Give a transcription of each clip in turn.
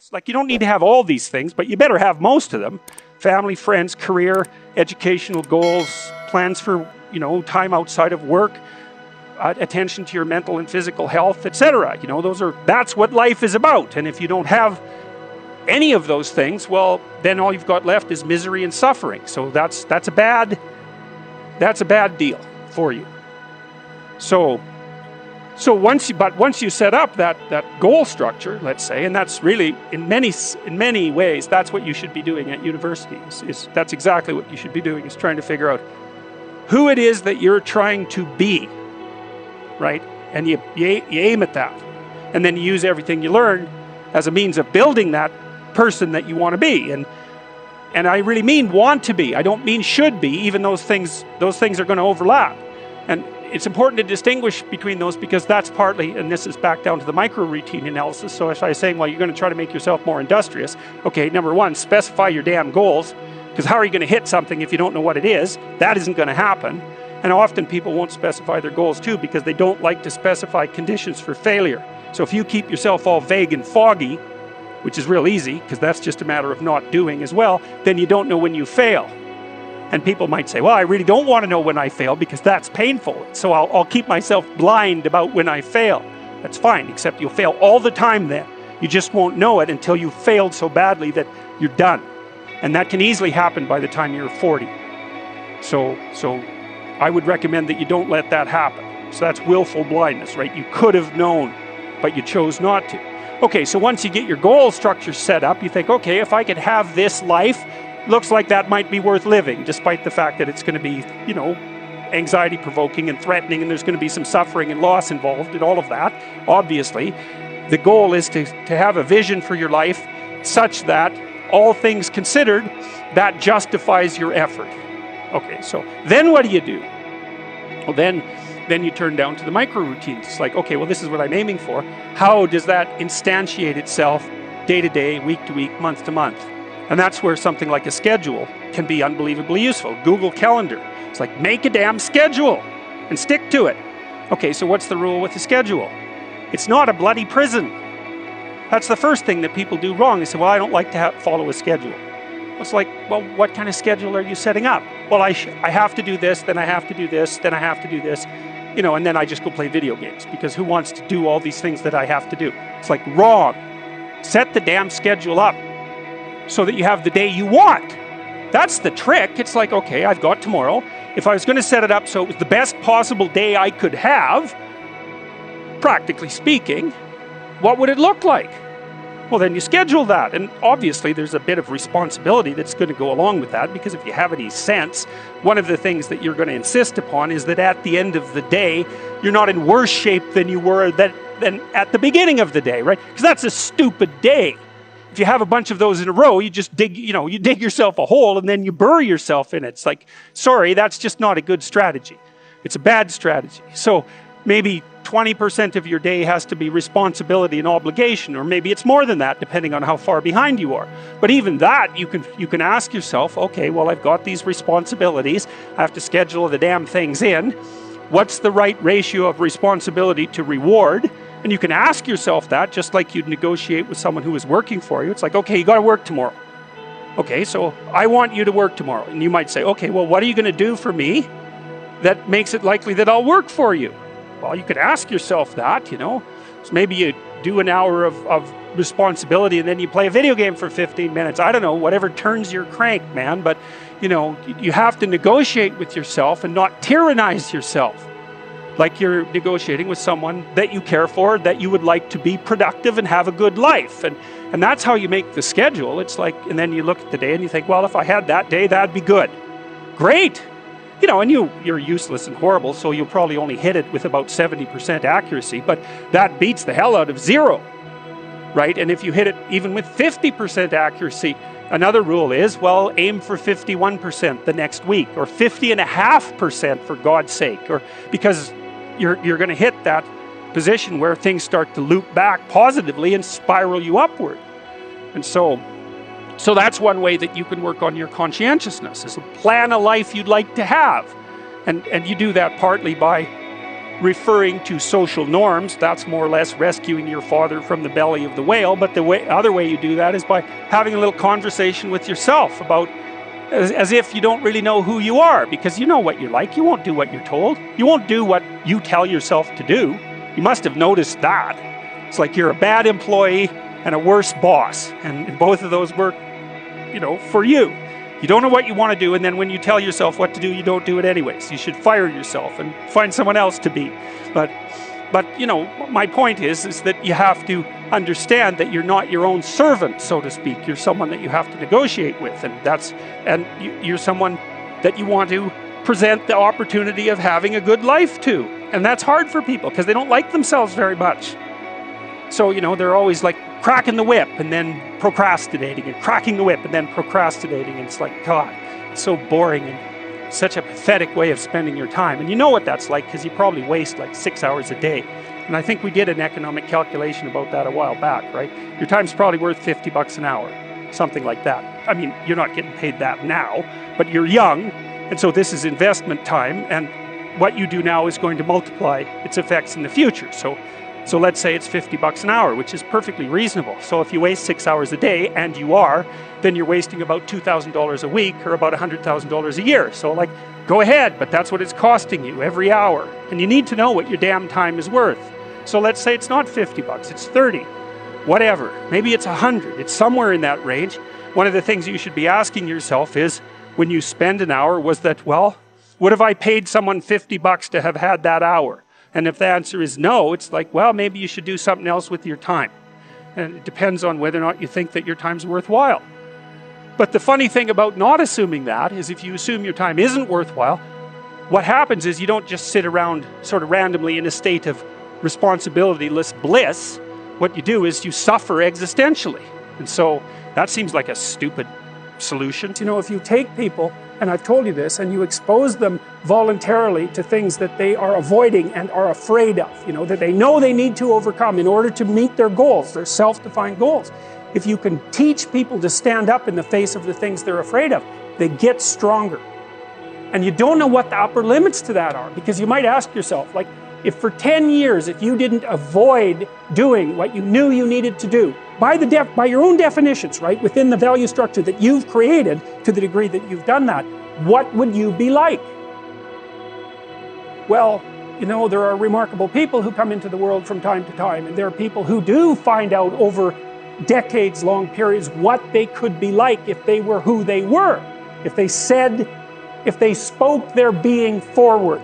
things. Like, you don't need to have all these things, but you better have most of them. Family, friends, career, educational goals, plans for, you know, time outside of work, attention to your mental and physical health, etc. You know, that's what life is about. And if you don't have any of those things, well, then all you've got left is misery and suffering. So that's a bad deal for you. So once you set up that goal structure, let's say, and that's really in many ways that's what you should be doing at university. That's exactly what you should be doing, is trying to figure out who it is that you're trying to be, right? And you aim at that, and then you use everything you learn as a means of building that person that you want to be. And I really mean want to be. I don't mean should be, even those things are going to overlap. And it's important to distinguish between those, because that's partly, and this is back down to the micro routine analysis. So if I was saying, well, you're going to try to make yourself more industrious, okay, number one, specify your damn goals, because how are you going to hit something if you don't know what it is? That isn't going to happen. And often people won't specify their goals too, because they don't like to specify conditions for failure. So if you keep yourself all vague and foggy, which is real easy, because that's just a matter of not doing as well, then you don't know when you fail. And people might say, well, I really don't want to know when I fail because that's painful. So I'll keep myself blind about when I fail. That's fine, except you'll fail all the time then. You just won't know it until you've failed so badly that you're done. And that can easily happen by the time you're 40. So I would recommend that you don't let that happen. So that's willful blindness, right? You could have known, but you chose not to. Okay, so once you get your goal structure set up, you think, okay, if I could have this life, looks like that might be worth living, despite the fact that it's going to be, you know, anxiety provoking and threatening, and there's going to be some suffering and loss involved and all of that. Obviously, the goal is to have a vision for your life such that, all things considered, that justifies your effort. Okay, so then what do? Well, then you turn down to the micro routines. It's like, okay, well, this is what I'm aiming for. How does that instantiate itself day to day, week to week, month to month? And that's where something like a schedule can be unbelievably useful. Google Calendar. It's like, make a damn schedule and stick to it. Okay, so what's the rule with the schedule? It's not a bloody prison. That's the first thing that people do wrong. They say, well, I don't like to follow a schedule. It's like, well, what kind of schedule are you setting up? Well, I have to do this, then I have to do this, then I have to do this, you know, and then I just go play video games, because who wants to do all these things that I have to do? It's like, wrong. Set the damn schedule up so that you have the day you want. That's the trick. It's like, okay, I've got tomorrow. If I was going to set it up so it was the best possible day I could have, practically speaking, what would it look like? Well, then you schedule that. And obviously there's a bit of responsibility that's going to go along with that, because if you have any sense, one of the things that you're going to insist upon is that at the end of the day, you're not in worse shape than you were than at the beginning of the day, right? Because that's a stupid day. If you have a bunch of those in a row, you just dig yourself a hole and then you bury yourself in it. It's like, sorry, that's just not a good strategy. It's a bad strategy. So maybe 20% of your day has to be responsibility and obligation, or maybe it's more than that, depending on how far behind you are. But even that, you can ask yourself, okay, well, I've got these responsibilities. I have to schedule the damn things in. What's the right ratio of responsibility to reward? And you can ask yourself that, just like you'd negotiate with someone who is working for you. It's like, okay, you got to work tomorrow. Okay, so I want you to work tomorrow. And you might say, okay, well, what are you going to do for me that makes it likely that I'll work for you? Well, you could ask yourself that, you know. So maybe you do an hour of responsibility and then you play a video game for 15 minutes. I don't know, whatever turns your crank, man. But, you know, you have to negotiate with yourself and not tyrannize yourself. Like you're negotiating with someone that you care for, that you would like to be productive and have a good life. And that's how you make the schedule. It's like, and then you look at the day and you think, well, if I had that day, that'd be good. Great. You know, and you're useless and horrible, so you'll probably only hit it with about 70% accuracy, but that beats the hell out of 0, right? And if you hit it even with 50% accuracy, another rule is, well, aim for 51% the next week, or 50.5% for God's sake, or because you're going to hit that position where things start to loop back positively and spiral you upward. And so that's one way that you can work on your conscientiousness, is to plan a life you'd like to have. And you do that partly by referring to social norms. That's more or less rescuing your father from the belly of the whale. But the other way you do that is by having a little conversation with yourself about, as if you don't really know who you are, because you know what you're like. You won't do what you're told. You won't do what you tell yourself to do. You must have noticed that. It's like you're a bad employee and a worse boss, and both of those work, you know, for you. You don't know what you want to do, and then when you tell yourself what to do, you don't do it anyways. You should fire yourself and find someone else to be. But you know, my point is that you have to understand that you're not your own servant, so to speak. You're someone that you have to negotiate with, and you're someone that you want to present the opportunity of having a good life to. And that's hard for people because they don't like themselves very much. So, you know, they're always like cracking the whip and then procrastinating, and cracking the whip and then procrastinating. And it's like, God, it's so boring and such a pathetic way of spending your time. And you know what that's like because you probably waste like 6 hours a day. And I think we did an economic calculation about that a while back, right? Your time's probably worth $50 an hour, something like that. I mean, you're not getting paid that now, but you're young, and so this is investment time, and what you do now is going to multiply its effects in the future. So let's say it's $50 an hour, which is perfectly reasonable. So if you waste 6 hours a day, and you are, then you're wasting about $2,000 a week, or about $100,000 a year. So like, go ahead, but that's what it's costing you every hour. And you need to know what your damn time is worth. So let's say it's not $50, it's 30, whatever. Maybe it's 100, it's somewhere in that range. One of the things you should be asking yourself is, when you spend an hour, was that, well, would have I paid someone $50 to have had that hour? And if the answer is no, it's like, well, maybe you should do something else with your time. And it depends on whether or not you think that your time's worthwhile. But the funny thing about not assuming that is, if you assume your time isn't worthwhile, what happens is you don't just sit around sort of randomly in a state of responsibility-less bliss. What you do is you suffer existentially. And so that seems like a stupid solution. You know, if you take people, and I've told you this, and you expose them voluntarily to things that they are avoiding and are afraid of, you know, that they know they need to overcome in order to meet their goals, their self-defined goals. If you can teach people to stand up in the face of the things they're afraid of, they get stronger. And you don't know what the upper limits to that are, because you might ask yourself, like, if for 10 years, if you didn't avoid doing what you knew you needed to do, by your own definitions, right, within the value structure that you've created, to the degree that you've done that, what would you be like? Well, you know, there are remarkable people who come into the world from time to time, and there are people who do find out over decades-long periods what they could be like if they were who they were, if they spoke their being forward.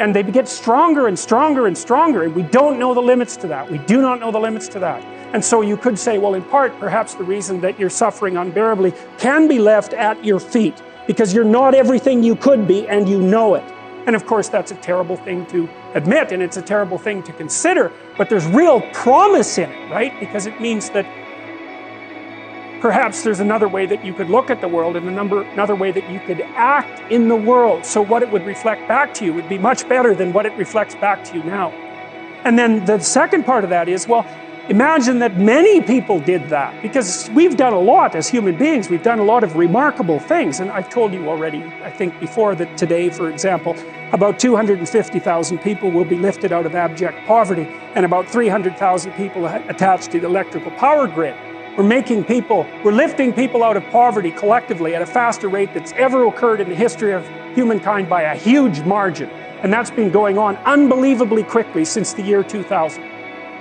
And they get stronger and stronger and stronger, and we don't know the limits to that. We do not know the limits to that. And so you could say, well, in part, perhaps the reason that you're suffering unbearably can be left at your feet, because you're not everything you could be, and you know it. And of course, that's a terrible thing to admit, and it's a terrible thing to consider, but there's real promise in it, right? Because it means that perhaps there's another way that you could look at the world, and another way that you could act in the world, so what it would reflect back to you would be much better than what it reflects back to you now. And then the second part of that is, well, imagine that many people did that, because we've done a lot as human beings. We've done a lot of remarkable things, and I've told you already, I think before, that today, for example, about 250,000 people will be lifted out of abject poverty, and about 300,000 people attached to the electrical power grid. We're lifting people out of poverty collectively at a faster rate that's ever occurred in the history of humankind by a huge margin. And that's been going on unbelievably quickly since the year 2000.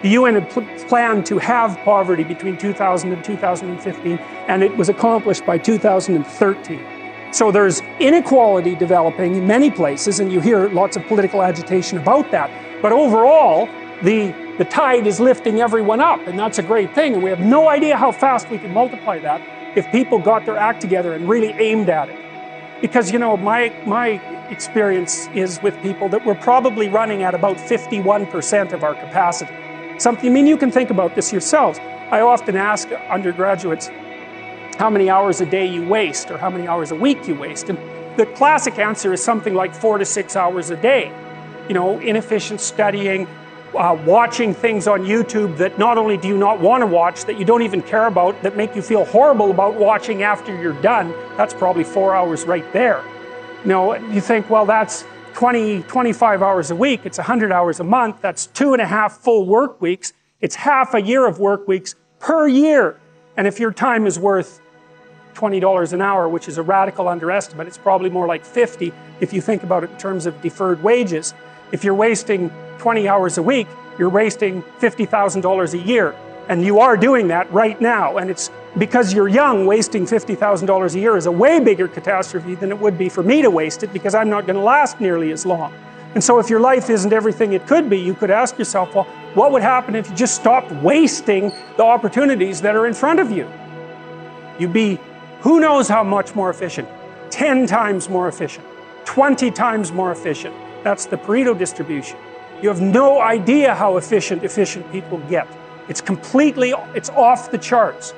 The UN had planned to have poverty between 2000 and 2015, and it was accomplished by 2013. So there's inequality developing in many places, and you hear lots of political agitation about that. But overall, the tide is lifting everyone up, and that's a great thing, and we have no idea how fast we can multiply that if people got their act together and really aimed at it. Because, you know, my experience is with people that we're probably running at about 51% of our capacity. I mean, you can think about this yourselves. I often ask undergraduates how many hours a day you waste, or how many hours a week you waste, and the classic answer is something like 4 to 6 hours a day. You know, inefficient studying, watching things on YouTube that not only do you not want to watch, that you don't even care about, that make you feel horrible about watching after you're done. That's probably 4 hours right there. You know, you think, well, that's 25 hours a week, it's 100 hours a month, that's 2.5 full work weeks, it's half a year of work weeks per year. And if your time is worth $20 an hour, which is a radical underestimate, it's probably more like 50 if you think about it in terms of deferred wages. If you're wasting 20 hours a week, you're wasting $50,000 a year. And you are doing that right now. And it's because you're young, wasting $50,000 a year is a way bigger catastrophe than it would be for me to waste it, because I'm not going to last nearly as long. And so if your life isn't everything it could be, you could ask yourself, well, what would happen if you just stopped wasting the opportunities that are in front of you? You'd be who knows how much more efficient? 10 times more efficient, 20 times more efficient. That's the Pareto distribution. You have no idea how efficient people get. It's off the charts.